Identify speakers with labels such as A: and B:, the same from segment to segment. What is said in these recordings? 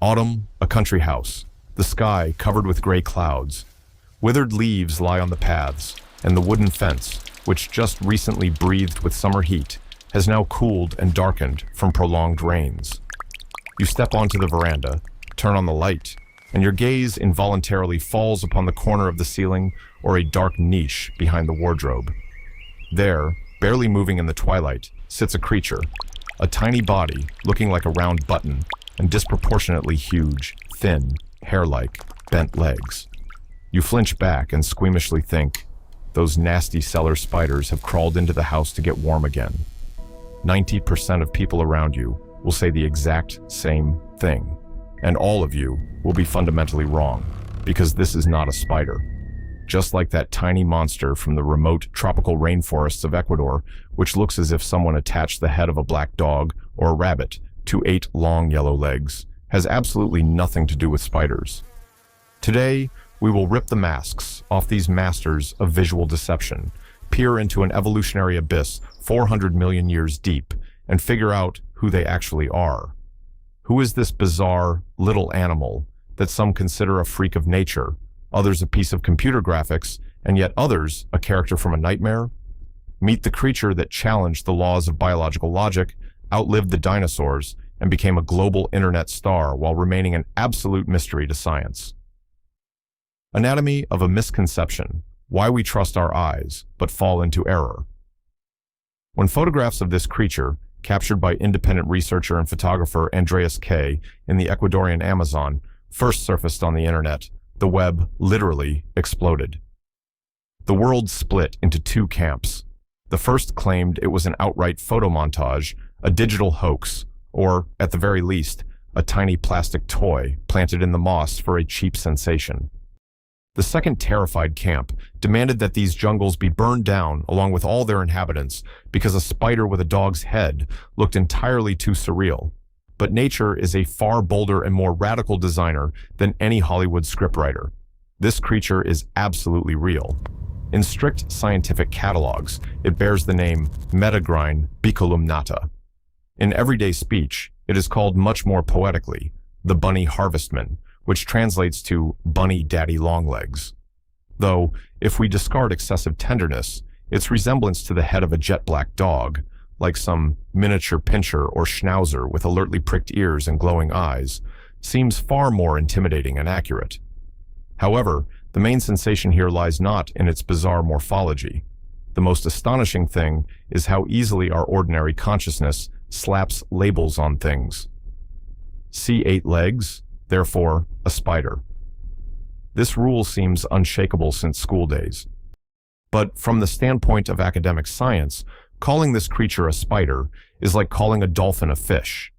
A: Autumn, a country house, the sky covered with gray clouds. Withered leaves lie on the paths, and the wooden fence, which just recently breathed with summer heat, has now cooled and darkened from prolonged rains. You step onto the veranda, turn on the light, and your gaze involuntarily falls upon the corner of the ceiling or a dark niche behind the wardrobe. There, barely moving in the twilight, sits a creature, a tiny body looking like a round button and disproportionately huge, thin, hair-like, bent legs. You flinch back and squeamishly think, those nasty cellar spiders have crawled into the house to get warm again. 90% of people around you will say the exact same thing, and all of you will be fundamentally wrong, because this is not a spider. Just like that tiny monster from the remote tropical rainforests of Ecuador, which looks as if someone attached the head of a black dog or a rabbit to 8 long yellow legs, has absolutely nothing to do with spiders. Today, we will rip the masks off these masters of visual deception, peer into an evolutionary abyss 400 million years deep, and figure out who they actually are. Who is this bizarre little animal that some consider a freak of nature, others a piece of computer graphics, and yet others a character from a nightmare? Meet the creature that challenged the laws of biological logic, outlived the dinosaurs, and became a global internet star while remaining an absolute mystery to science. Anatomy of a misconception: why we trust our eyes, but fall into error. When photographs of this creature, captured by independent researcher and photographer Andreas K. in the Ecuadorian Amazon, first surfaced on the internet, the web literally exploded. The world split into 2 camps. The first claimed it was an outright photo montage, a digital hoax, or, at the very least, a tiny plastic toy planted in the moss for a cheap sensation. The second terrified camp demanded that these jungles be burned down along with all their inhabitants because a spider with a dog's head looked entirely too surreal. But nature is a far bolder and more radical designer than any Hollywood scriptwriter. This creature is absolutely real. In strict scientific catalogs, it bears the name Metagryne bicolumnata. In everyday speech, it is called much more poetically, the Bunny Harvestman, which translates to bunny daddy longlegs. Though, if we discard excessive tenderness, its resemblance to the head of a jet-black dog, like some miniature pinscher or schnauzer with alertly pricked ears and glowing eyes, seems far more intimidating and accurate. However, the main sensation here lies not in its bizarre morphology. The most astonishing thing is how easily our ordinary consciousness slaps labels on things. See 8 legs? Therefore, a spider. This rule seems unshakable since school days. But from the standpoint of academic science, calling this creature a spider is like calling a dolphin a fish.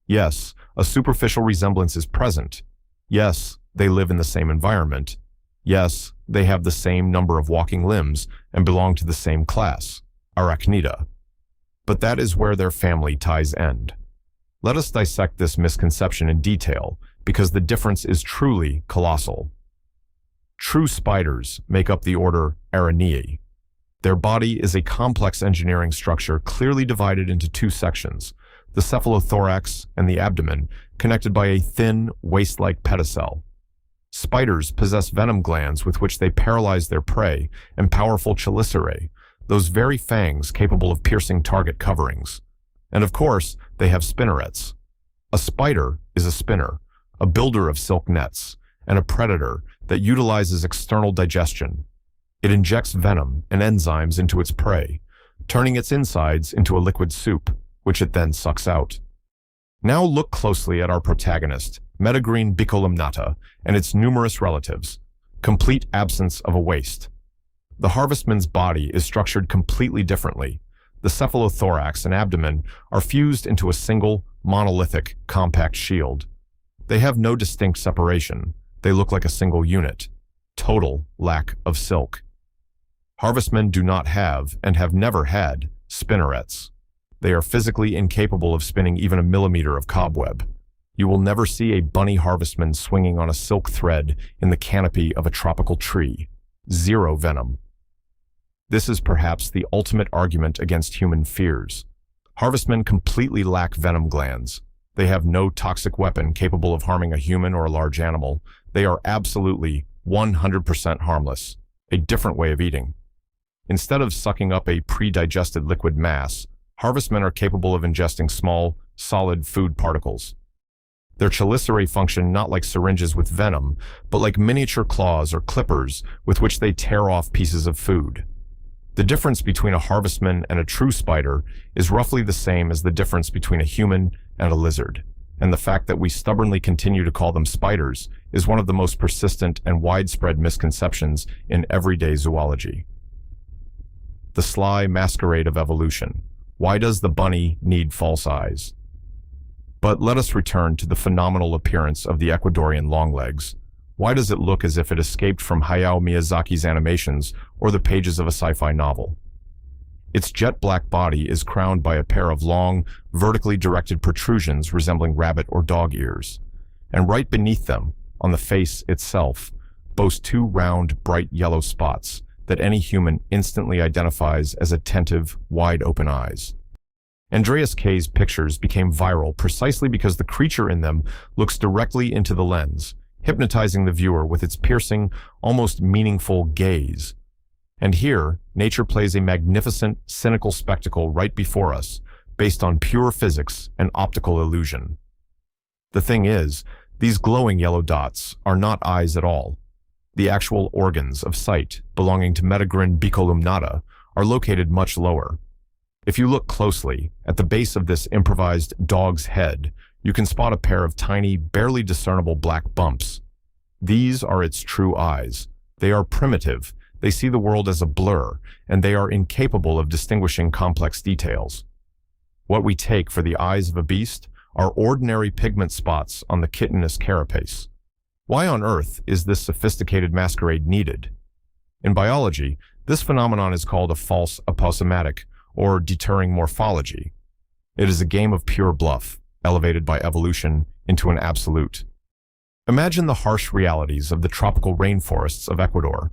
A: Yes, a superficial resemblance is present. Yes, they live in the same environment. Yes, they have the same number of walking limbs and belong to the same class, arachnida. But that is where their family ties end. Let us dissect this misconception in detail, because the difference is truly colossal. True spiders make up the order Arachnid. Their body is a complex engineering structure clearly divided into 2 sections, the cephalothorax and the abdomen, connected by a thin, waist-like pedicel. Spiders possess venom glands with which they paralyze their prey, and powerful chelicerae, those very fangs capable of piercing target coverings. And of course, they have spinnerets. A spider is a spinner, a builder of silk nets, and a predator that utilizes external digestion. It injects venom and enzymes into its prey, turning its insides into a liquid soup, which it then sucks out. Now look closely at our protagonist, Metagryne bicolumnata, and its numerous relatives. Complete absence of a waist. The harvestman's body is structured completely differently. The cephalothorax and abdomen are fused into a single, monolithic, compact shield. They have no distinct separation. They look like a single unit. Total lack of silk. Harvestmen do not have, and have never had, spinnerets. They are physically incapable of spinning even a millimeter of cobweb. You will never see a bunny harvestman swinging on a silk thread in the canopy of a tropical tree. 0 venom. This is perhaps the ultimate argument against human fears. Harvestmen completely lack venom glands. They have no toxic weapon capable of harming a human or a large animal. They are absolutely 100% harmless. A different way of eating. Instead of sucking up a pre-digested liquid mass, harvestmen are capable of ingesting small, solid food particles. Their chelicerae function not like syringes with venom, but like miniature claws or clippers with which they tear off pieces of food. The difference between a harvestman and a true spider is roughly the same as the difference between a human and a lizard, and the fact that we stubbornly continue to call them spiders is one of the most persistent and widespread misconceptions in everyday zoology. The sly masquerade of evolution. Why does the bunny need false eyes? But let us return to the phenomenal appearance of the Ecuadorian longlegs. Why does it look as if it escaped from Hayao Miyazaki's animations or the pages of a sci-fi novel? Its jet-black body is crowned by a pair of long, vertically directed protrusions resembling rabbit or dog ears. And right beneath them, on the face itself, boasts two round, bright yellow spots that any human instantly identifies as attentive, wide-open eyes. Andreas K's pictures became viral precisely because the creature in them looks directly into the lens, hypnotizing the viewer with its piercing, almost meaningful gaze. And here, nature plays a magnificent, cynical spectacle right before us, based on pure physics and optical illusion. The thing is, these glowing yellow dots are not eyes at all. The actual organs of sight belonging to Metagryne bicolumnata are located much lower. If you look closely, at the base of this improvised dog's head, you can spot a pair of tiny, barely discernible black bumps. These are its true eyes. They are primitive, they see the world as a blur, and they are incapable of distinguishing complex details. What we take for the eyes of a beast are ordinary pigment spots on the chitinous carapace. Why on earth is this sophisticated masquerade needed? In biology, this phenomenon is called a false aposematic, or deterring morphology. It is a game of pure bluff, elevated by evolution into an absolute. Imagine the harsh realities of the tropical rainforests of Ecuador.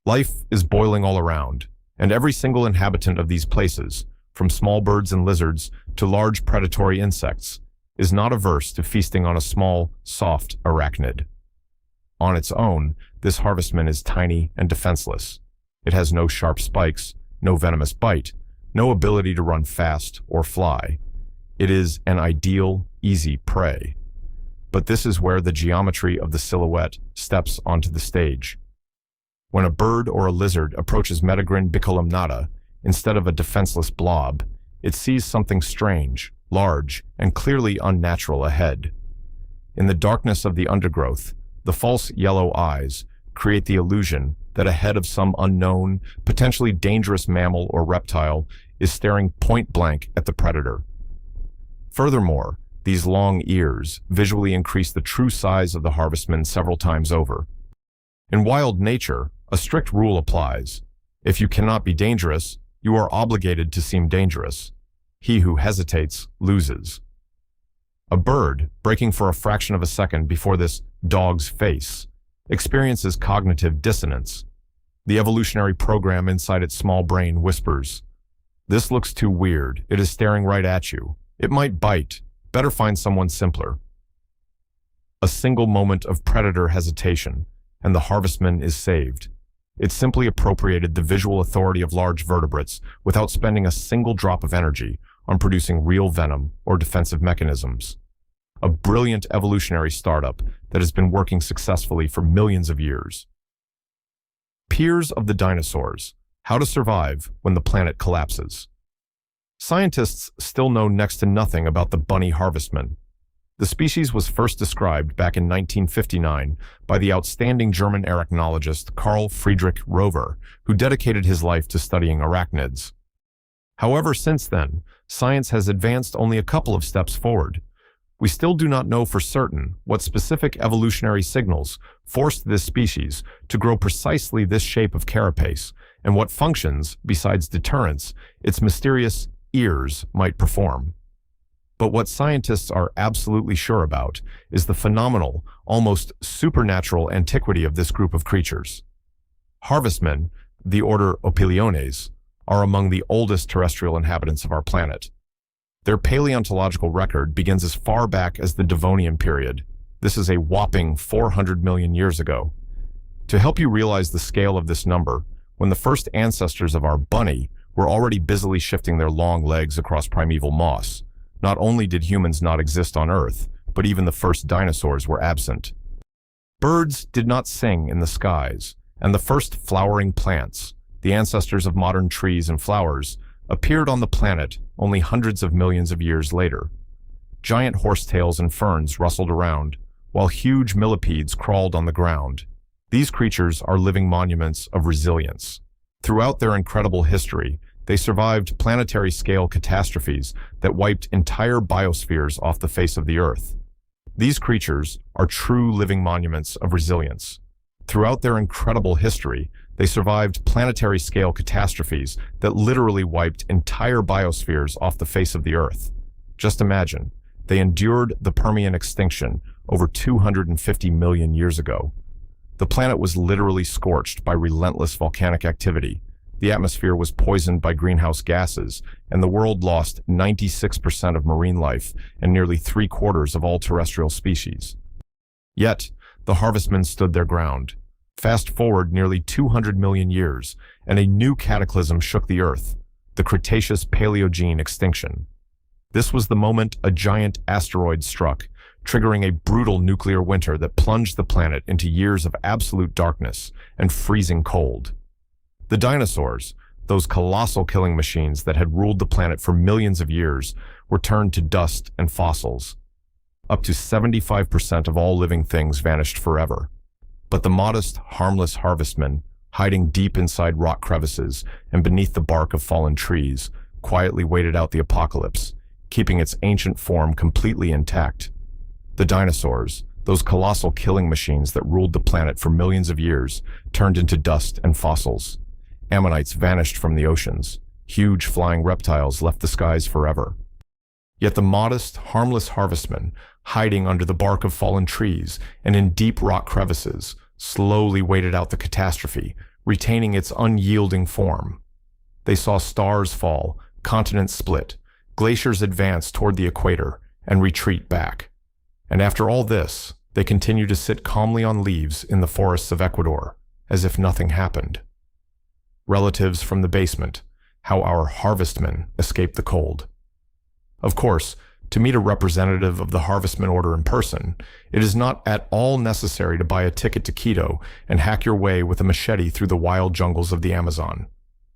A: Life is boiling all around, and every single inhabitant of these places, from small birds and lizards to large predatory insects, is not averse to feasting on a small, soft arachnid. On its own, this harvestman is tiny and defenseless. It has no sharp spikes, no venomous bite, no ability to run fast or fly. It is an ideal, easy prey. But this is where the geometry of the silhouette steps onto the stage. When a bird or a lizard approaches Metagryne bicolumnata, instead of a defenseless blob, it sees something strange, large, and clearly unnatural ahead. In the darkness of the undergrowth, the false yellow eyes create the illusion that ahead of some unknown, potentially dangerous mammal or reptile is staring point-blank at the predator. Furthermore, these long ears visually increase the true size of the harvestman several times over. In wild nature, a strict rule applies. If you cannot be dangerous, you are obligated to seem dangerous. He who hesitates loses. A bird, breaking for a fraction of a second before this dog's face, experiences cognitive dissonance. The evolutionary program inside its small brain whispers, "This looks too weird. It is staring right at you. It might bite. Better find someone simpler." A single moment of predator hesitation, and the harvestman is saved. It simply appropriated the visual authority of large vertebrates without spending a single drop of energy on producing real venom or defensive mechanisms. A brilliant evolutionary startup that has been working successfully for millions of years. Peers of the dinosaurs: how to survive when the planet collapses. Scientists still know next to nothing about the bunny harvestman. The species was first described back in 1959 by the outstanding German arachnologist Carl Friedrich Rover, who dedicated his life to studying arachnids. However, since then, science has advanced only a couple of steps forward. We still do not know for certain what specific evolutionary signals forced this species to grow precisely this shape of carapace, and what functions, besides deterrence, its mysterious ears might perform. But what scientists are absolutely sure about is the phenomenal, almost supernatural antiquity of this group of creatures. Harvestmen, the order Opiliones, are among the oldest terrestrial inhabitants of our planet. Their paleontological record begins as far back as the Devonian period. This is a whopping 400 million years ago. To help you realize the scale of this number, when the first ancestors of our bunny were already busily shifting their long legs across primeval moss, not only did humans not exist on Earth, but even the first dinosaurs were absent. Birds did not sing in the skies, and the first flowering plants, the ancestors of modern trees and flowers, appeared on the planet only hundreds of millions of years later. Giant horsetails and ferns rustled around, while huge millipedes crawled on the ground. These creatures are living monuments of resilience. Throughout their incredible history, they survived planetary-scale catastrophes that wiped entire biospheres off the face of the Earth. These creatures are true living monuments of resilience. Throughout their incredible history, they survived planetary-scale catastrophes that literally wiped entire biospheres off the face of the Earth. Just imagine, they endured the Permian extinction over 250 million years ago. The planet was literally scorched by relentless volcanic activity. The atmosphere was poisoned by greenhouse gases, and the world lost 96% of marine life and nearly 3/4 of all terrestrial species. Yet, the Harvestmen stood their ground. Fast forward nearly 200 million years, and a new cataclysm shook the Earth, the Cretaceous-Paleogene extinction. This was the moment a giant asteroid struck, triggering a brutal nuclear winter that plunged the planet into years of absolute darkness and freezing cold. The dinosaurs, those colossal killing machines that had ruled the planet for millions of years, were turned to dust and fossils. Up to 75% of all living things vanished forever. But the modest, harmless Harvestman, hiding deep inside rock crevices and beneath the bark of fallen trees, quietly waited out the apocalypse, keeping its ancient form completely intact. The dinosaurs, those colossal killing machines that ruled the planet for millions of years, turned into dust and fossils. Ammonites vanished from the oceans. Huge flying reptiles left the skies forever. Yet the modest, harmless Harvestman, hiding under the bark of fallen trees and in deep rock crevices, slowly waited out the catastrophe, retaining its unyielding form. They saw stars fall, continents split, glaciers advance toward the equator, and retreat back. And after all this, they continue to sit calmly on leaves in the forests of Ecuador, as if nothing happened. Relatives from the basement, how our Harvestmen escaped the cold. Of course, to meet a representative of the Harvestman Order in person, it is not at all necessary to buy a ticket to Quito and hack your way with a machete through the wild jungles of the Amazon.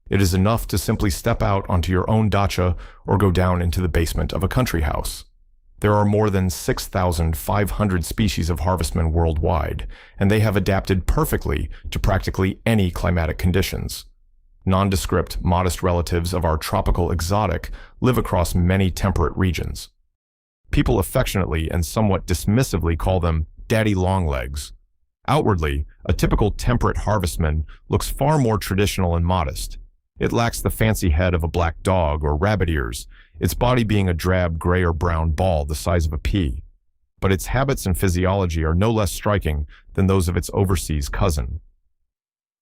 A: It is enough to simply step out onto your own dacha or go down into the basement of a country house. There are more than 6,500 species of Harvestmen worldwide, and they have adapted perfectly to practically any climatic conditions. Nondescript, modest relatives of our tropical exotic live across many temperate regions. People affectionately and somewhat dismissively call them daddy longlegs. Outwardly, a typical temperate Harvestman looks far more traditional and modest. It lacks the fancy head of a black dog or rabbit ears, its body being a drab gray or brown ball the size of a pea. But its habits and physiology are no less striking than those of its overseas cousin.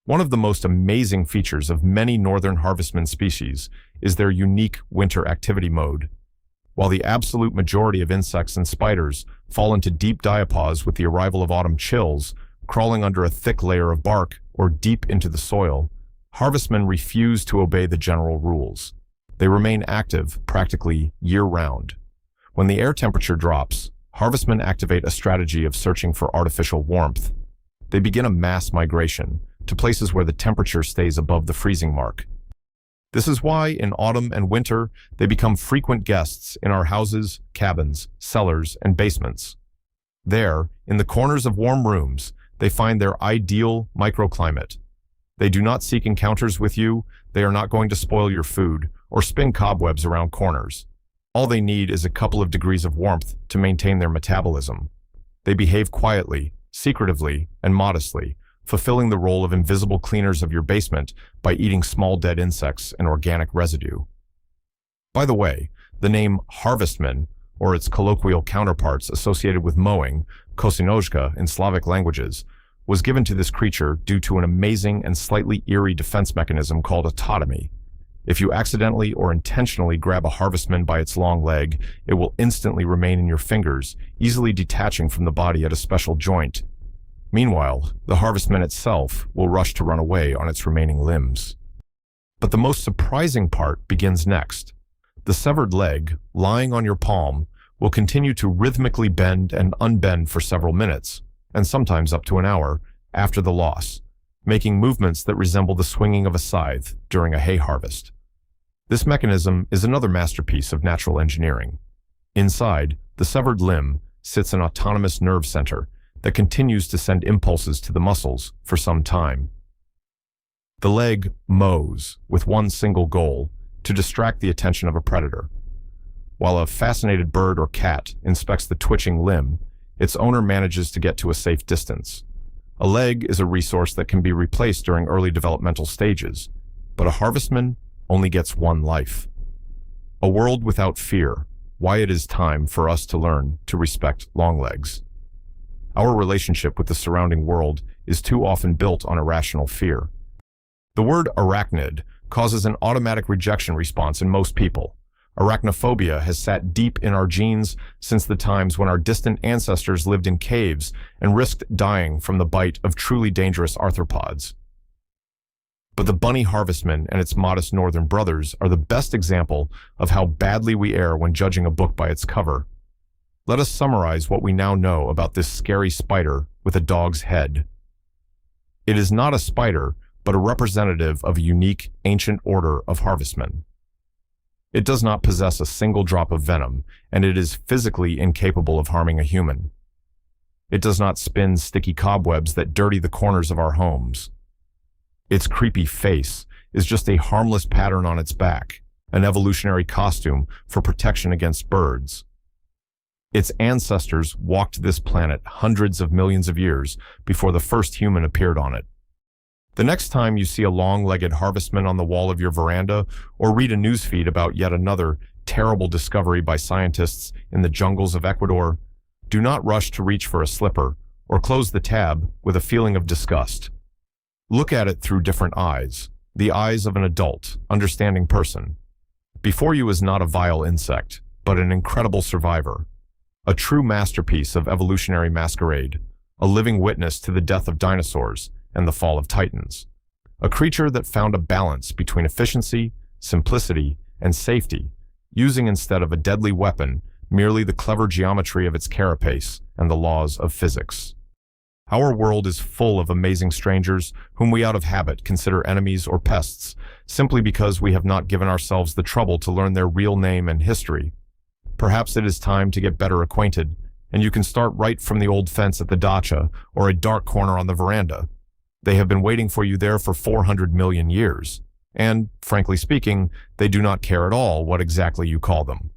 A: One of the most amazing features of many northern Harvestman species is their unique winter activity mode. While the absolute majority of insects and spiders fall into deep diapause with the arrival of autumn chills, crawling under a thick layer of bark or deep into the soil, Harvestmen refuse to obey the general rules. They remain active practically year-round. When the air temperature drops, Harvestmen activate a strategy of searching for artificial warmth. They begin a mass migration to places where the temperature stays above the freezing mark. This is why, in autumn and winter, they become frequent guests in our houses, cabins, cellars, and basements. There, in the corners of warm rooms, they find their ideal microclimate. They do not seek encounters with you, they are not going to spoil your food, or spin cobwebs around corners. All they need is a couple of degrees of warmth to maintain their metabolism. They behave quietly, secretively, and modestly, fulfilling the role of invisible cleaners of your basement by eating small dead insects and organic residue. By the way, the name Harvestman, or its colloquial counterparts associated with mowing, kosinojka in Slavic languages, was given to this creature due to an amazing and slightly eerie defense mechanism called autotomy. If you accidentally or intentionally grab a harvestman by its long leg, it will instantly remain in your fingers, easily detaching from the body at a special joint. Meanwhile, the harvestman itself will rush to run away on its remaining limbs. But the most surprising part begins next. The severed leg, lying on your palm, will continue to rhythmically bend and unbend for several minutes, and sometimes up to an hour, after the loss, making movements that resemble the swinging of a scythe during a hay harvest. This mechanism is another masterpiece of natural engineering. Inside, the severed limb sits an autonomous nerve center that continues to send impulses to the muscles for some time. The leg mows with one single goal: to distract the attention of a predator. While a fascinated bird or cat inspects the twitching limb, its owner manages to get to a safe distance. A leg is a resource that can be replaced during early developmental stages, but a harvestman only gets one life. A world without fear: why it is time for us to learn to respect long legs. Our relationship with the surrounding world is too often built on irrational fear. The word arachnid causes an automatic rejection response in most people. Arachnophobia has sat deep in our genes since the times when our distant ancestors lived in caves and risked dying from the bite of truly dangerous arthropods. But the Bunny Harvestman and its modest northern brothers are the best example of how badly we err when judging a book by its cover. Let us summarize what we now know about this scary spider with a dog's head. It is not a spider, but a representative of a unique, ancient order of harvestmen. It does not possess a single drop of venom, and it is physically incapable of harming a human. It does not spin sticky cobwebs that dirty the corners of our homes. Its creepy face is just a harmless pattern on its back, an evolutionary costume for protection against birds. Its ancestors walked this planet hundreds of millions of years before the first human appeared on it. The next time you see a long-legged harvestman on the wall of your veranda, or read a newsfeed about yet another terrible discovery by scientists in the jungles of Ecuador, do not rush to reach for a slipper or close the tab with a feeling of disgust. Look at it through different eyes, the eyes of an adult, understanding person. Before you is not a vile insect, but an incredible survivor. A true masterpiece of evolutionary masquerade, a living witness to the death of dinosaurs and the fall of titans. A creature that found a balance between efficiency, simplicity, and safety, using instead of a deadly weapon merely the clever geometry of its carapace and the laws of physics. Our world is full of amazing strangers whom we out of habit consider enemies or pests, simply because we have not given ourselves the trouble to learn their real name and history. Perhaps it is time to get better acquainted, and you can start right from the old fence at the dacha or a dark corner on the veranda. They have been waiting for you there for 400 million years, and, frankly speaking, they do not care at all what exactly you call them.